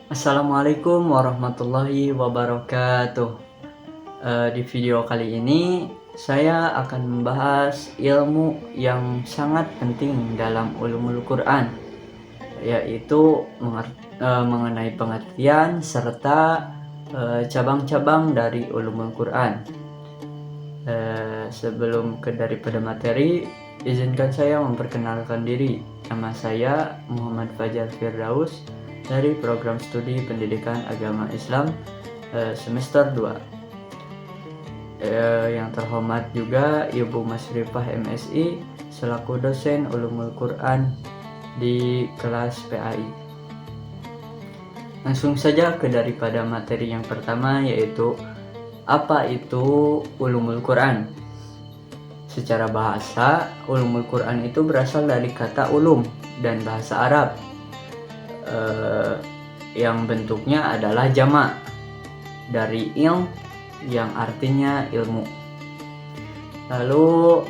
Assalamualaikum warahmatullahi wabarakatuh. Di video kali ini saya akan membahas ilmu yang sangat penting dalam ulumul Quran, yaitu mengenai pengertian serta cabang-cabang dari ulumul Quran. Sebelum daripada materi, izinkan saya memperkenalkan diri. Nama saya Muhammad Fajar Firdaus dari program studi pendidikan agama Islam semester 2. Yang terhormat juga Ibu Masrifah MSI selaku dosen Ulumul Quran di kelas PAI. Langsung saja daripada materi yang pertama, yaitu apa itu Ulumul Quran. Secara bahasa, Ulumul Quran itu berasal dari kata ulum dan bahasa Arab yang bentuknya adalah jamak dari ilm yang artinya ilmu. Lalu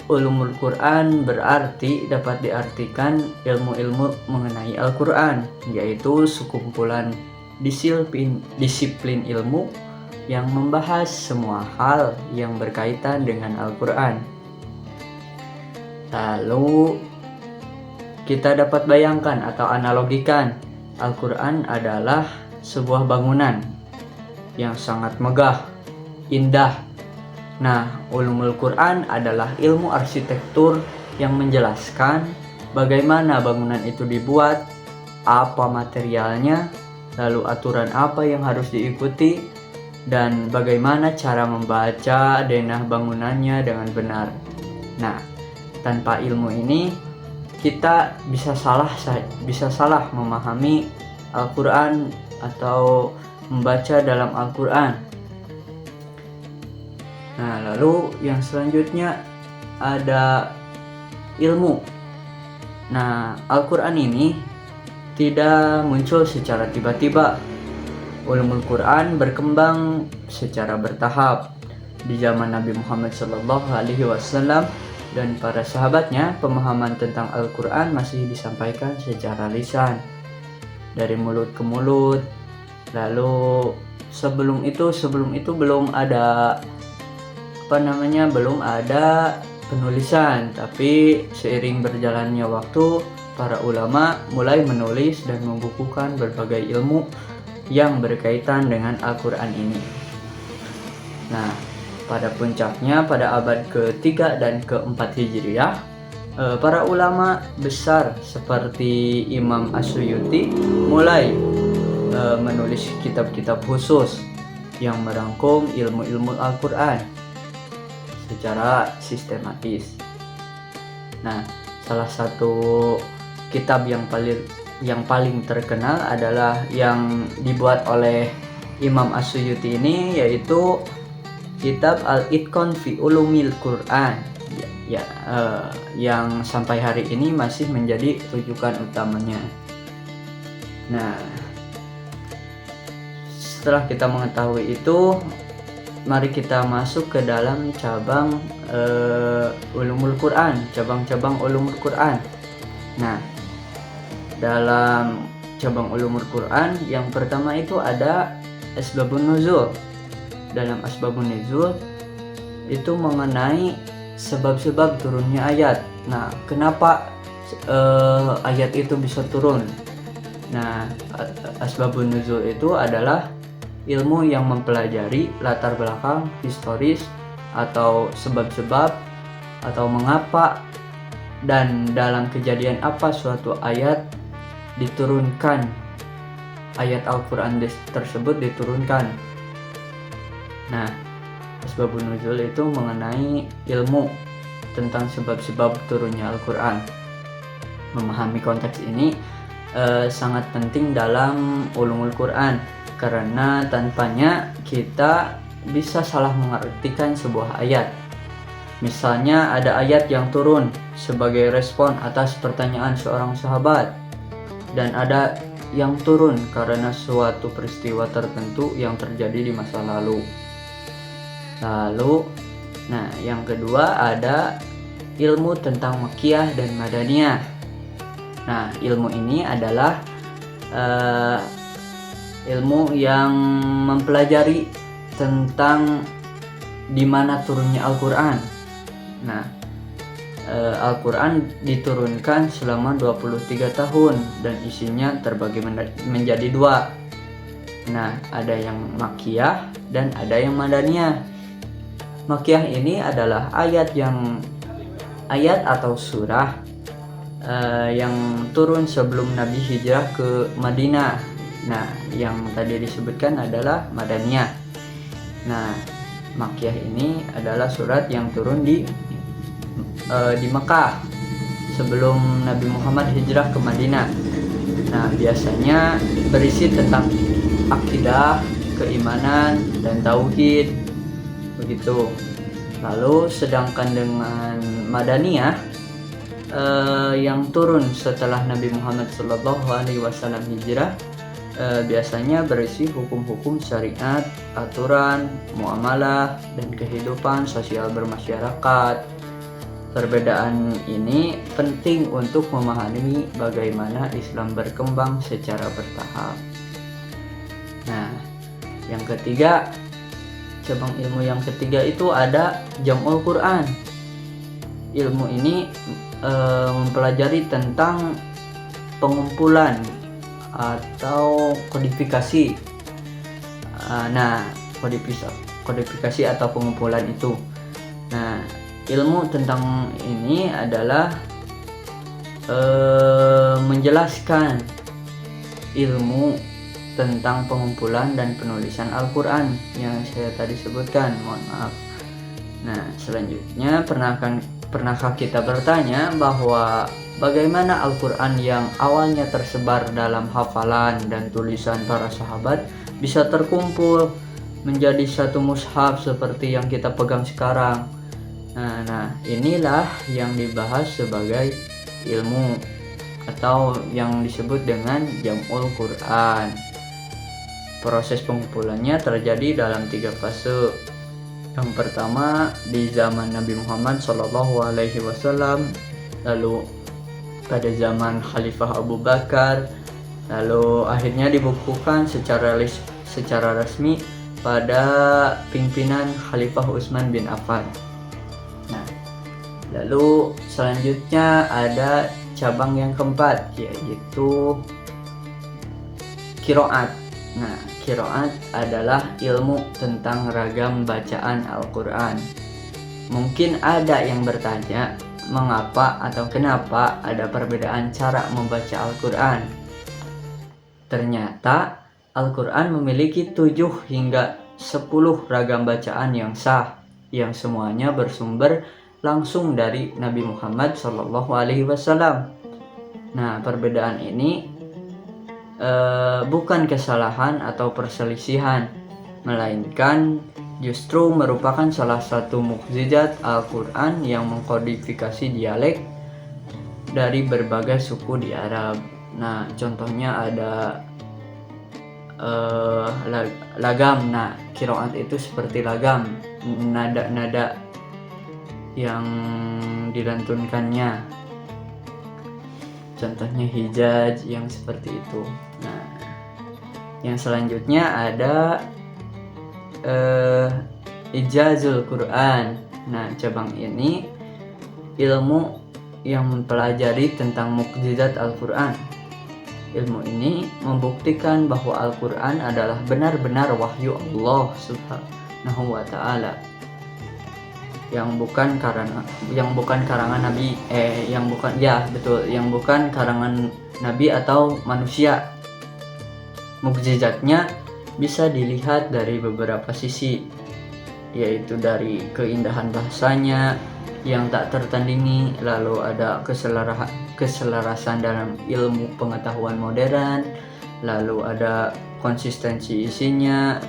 Ulumul Quran berarti dapat diartikan ilmu-ilmu mengenai Al-Quran, yaitu sekumpulan disiplin ilmu yang membahas semua hal yang berkaitan dengan Al-Quran. Lalu kita dapat bayangkan atau analogikan, Al-Quran adalah sebuah bangunan yang sangat megah, indah. Nah, Ulumul Quran adalah ilmu arsitektur yang menjelaskan bagaimana bangunan itu dibuat, apa materialnya, lalu aturan apa yang harus diikuti, dan bagaimana cara membaca denah bangunannya dengan benar. Nah, tanpa ilmu ini kita bisa salah memahami Al-Quran atau membaca dalam Al-Quran. Nah, lalu yang selanjutnya ada ilmu. Nah, Al-Quran ini tidak muncul secara tiba-tiba. Ulumul Quran berkembang secara bertahap. Di zaman Nabi Muhammad SAW dan para sahabatnya, pemahaman tentang Al-Quran masih disampaikan secara lisan, dari mulut ke mulut. Lalu sebelum itu belum ada penulisan, tapi seiring berjalannya waktu, para ulama mulai menulis dan membukukan berbagai ilmu yang berkaitan dengan Al-Quran ini. Nah, pada puncaknya pada abad ke-3 dan ke-4 Hijriah, para ulama besar seperti Imam As-Suyuti mulai menulis kitab-kitab khusus yang merangkum ilmu-ilmu Al-Quran secara sistematis. Nah, salah satu kitab yang paling terkenal adalah yang dibuat oleh Imam As-Suyuti ini, yaitu kitab Al-Itqan fi Ulumil Quran, yang sampai hari ini masih menjadi rujukan utamanya. Nah, setelah kita mengetahui itu, mari kita masuk ke dalam cabang Ulumul Quran, cabang-cabang Ulumul Quran. Nah, dalam cabang Ulumul Quran yang pertama itu ada Asbabun Nuzul. Dalam Asbabun Nuzul itu mengenai sebab-sebab turunnya ayat. Nah, kenapa ayat itu bisa turun? Nah, Asbabun Nuzul itu adalah ilmu yang mempelajari latar belakang historis atau sebab-sebab atau mengapa dan dalam kejadian apa suatu ayat diturunkan, ayat Al-Quran tersebut diturunkan. Nah, Asbabun Nuzul itu mengenai ilmu tentang sebab-sebab turunnya Al-Quran. Memahami konteks ini sangat penting dalam ulumul Quran, karena tanpanya kita bisa salah mengartikan sebuah ayat. Misalnya ada ayat yang turun sebagai respon atas pertanyaan seorang sahabat, dan ada yang turun karena suatu peristiwa tertentu yang terjadi di masa lalu. Nah, yang kedua ada ilmu tentang Makkiyah dan Madaniyah. Nah, ilmu ini adalah ilmu yang mempelajari tentang di mana turunnya Al-Quran. Nah, Al-Quran diturunkan selama 23 tahun dan isinya terbagi menjadi dua. Nah, ada yang Makkiyah dan ada yang Madaniyah. Makkiyah ini adalah ayat atau surah yang turun sebelum Nabi hijrah ke Madinah. Nah, yang tadi disebutkan adalah Madaniyah. Nah, Makkiyah ini adalah surat yang turun di Mekah sebelum Nabi Muhammad hijrah ke Madinah. Nah, biasanya berisi tentang akidah, keimanan, dan tauhid, begitu. Lalu sedangkan dengan Madaniyah yang turun setelah Nabi Muhammad SAW hijrah, biasanya berisi hukum-hukum syariat, aturan, muamalah, dan kehidupan sosial bermasyarakat. Perbedaan ini penting untuk memahami bagaimana Islam berkembang secara bertahap. Nah, yang ketiga, cabang ilmu yang ketiga itu ada Jam'ul Quran. Ilmu ini mempelajari tentang pengumpulan atau kodifikasi. Nah, kodifikasi atau pengumpulan itu. Nah, ilmu tentang ini adalah menjelaskan ilmu tentang pengumpulan dan penulisan Al-Quran yang saya tadi sebutkan. Mohon maaf. Nah, selanjutnya pernahkah kita bertanya bahwa bagaimana Al-Quran yang awalnya tersebar dalam hafalan dan tulisan para sahabat bisa terkumpul menjadi satu mushaf seperti yang kita pegang sekarang? Nah, inilah yang dibahas sebagai ilmu atau yang disebut dengan Jam'ul Quran. Proses pengumpulannya terjadi dalam 3 fase. Yang pertama di zaman Nabi Muhammad SAW, lalu pada zaman Khalifah Abu Bakar, lalu akhirnya dibukukan secara resmi pada pimpinan Khalifah Utsman bin Affan. Nah, lalu selanjutnya ada cabang yang keempat, yaitu Qiraat. Nah, Qiraat adalah ilmu tentang ragam bacaan Al-Quran. Mungkin ada yang bertanya, mengapa atau kenapa ada perbedaan cara membaca Al-Quran? Ternyata Al-Quran memiliki 7 hingga 10 ragam bacaan yang sah, yang semuanya bersumber langsung dari Nabi Muhammad SAW. Nah, perbedaan ini bukan kesalahan atau perselisihan, melainkan justru merupakan salah satu mukjizat Al-Quran yang mengkodifikasi dialek dari berbagai suku di Arab. Nah, contohnya ada lagam. Nah, qiraat itu seperti lagam, nada-nada yang dilantunkannya. Contohnya Hijaz yang seperti itu. Nah, yang selanjutnya ada Ijazul Quran. Nah, cabang ini ilmu yang mempelajari tentang mukjizat Al-Quran. Ilmu ini membuktikan bahwa Al-Quran adalah benar-benar wahyu Allah Subhanahu wa Ta'ala, yang bukan karangan Nabi, yang bukan karangan Nabi atau manusia. Mukjizatnya bisa dilihat dari beberapa sisi, yaitu dari keindahan bahasanya yang tak tertandingi, lalu ada keselarasan dalam ilmu pengetahuan modern, lalu ada konsistensi isinya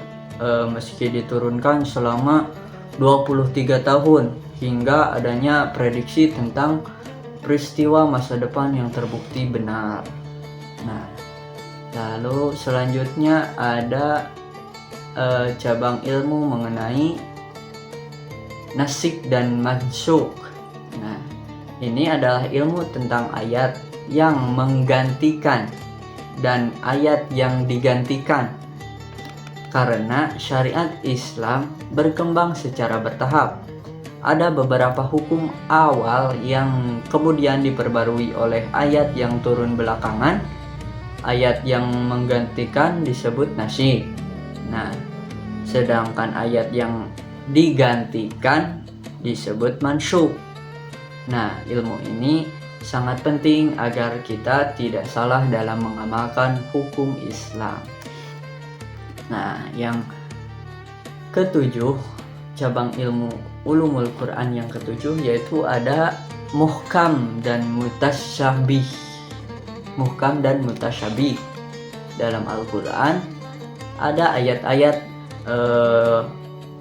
meski diturunkan selama 23 tahun, hingga adanya prediksi tentang peristiwa masa depan yang terbukti benar. Nah, lalu selanjutnya ada cabang ilmu mengenai nasikh dan mansyukh. Nah, ini adalah ilmu tentang ayat yang menggantikan dan ayat yang digantikan. Karena syariat Islam berkembang secara bertahap. Ada beberapa hukum awal yang kemudian diperbarui oleh ayat yang turun belakangan. Ayat yang menggantikan disebut nasikh. Nah, sedangkan ayat yang digantikan disebut mansukh. Nah, ilmu ini sangat penting agar kita tidak salah dalam mengamalkan hukum Islam. Nah, yang ketujuh, cabang ilmu ulumul Quran yang ketujuh yaitu ada muhkam dan mutasyabih. Muhkam dan mutasyabih. Dalam Al-Quran ada ayat-ayat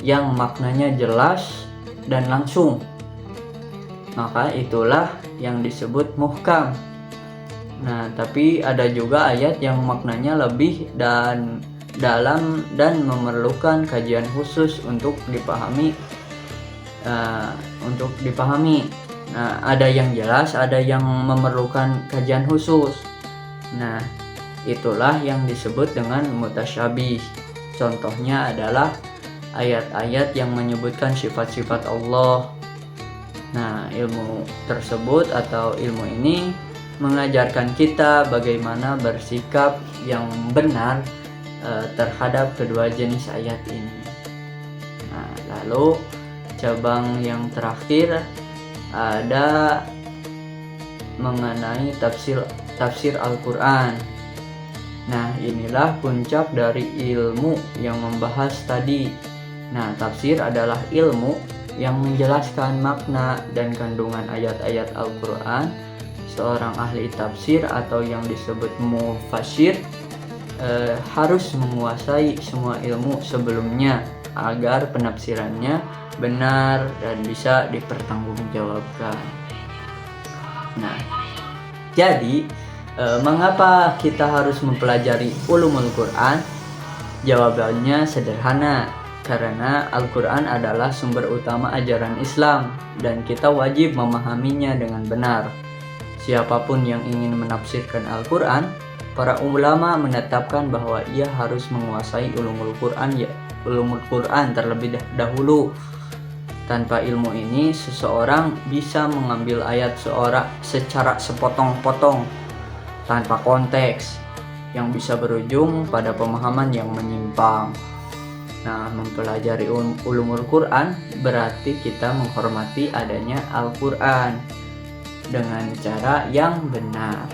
yang maknanya jelas dan langsung, maka itulah yang disebut muhkam. Nah, tapi ada juga ayat yang maknanya lebih dan dalam dan memerlukan kajian khusus untuk dipahami. Nah, ada yang jelas, ada yang memerlukan kajian khusus. Nah, itulah yang disebut dengan mutasyabih. Contohnya adalah ayat-ayat yang menyebutkan sifat-sifat Allah. Nah, ilmu tersebut atau ilmu ini mengajarkan kita bagaimana bersikap yang benar terhadap kedua jenis ayat ini. Nah, lalu cabang yang terakhir ada mengenai tafsir Al-Quran. Nah, inilah puncak dari ilmu yang membahas tadi. Nah, tafsir adalah ilmu yang menjelaskan makna dan kandungan ayat-ayat Al-Quran. Seorang ahli tafsir atau yang disebut mufassir harus menguasai semua ilmu sebelumnya agar penafsirannya benar dan bisa dipertanggungjawabkan. Nah, jadi mengapa kita harus mempelajari ulumul Quran? Jawabannya sederhana, karena Al-Quran adalah sumber utama ajaran Islam dan kita wajib memahaminya dengan benar. Siapapun yang ingin menafsirkan Al-Quran, para ulama menetapkan bahwa ia harus menguasai ulumul Quran terlebih dahulu. Tanpa ilmu ini, seseorang bisa mengambil ayat secara sepotong-potong tanpa konteks, yang bisa berujung pada pemahaman yang menyimpang. Nah, mempelajari ulumul Quran berarti kita menghormati adanya Al-Quran dengan cara yang benar.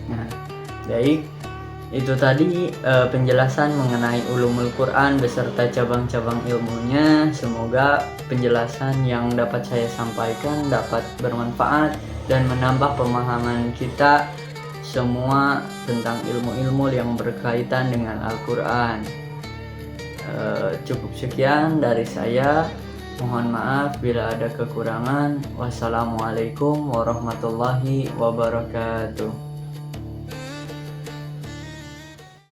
Nah, baik, itu tadi penjelasan mengenai ulumul Quran beserta cabang-cabang ilmunya. Semoga penjelasan yang dapat saya sampaikan dapat bermanfaat dan menambah pemahaman kita semua tentang ilmu-ilmu yang berkaitan dengan Al-Quran. Cukup sekian dari saya. Mohon maaf bila ada kekurangan. Wassalamualaikum warahmatullahi wabarakatuh.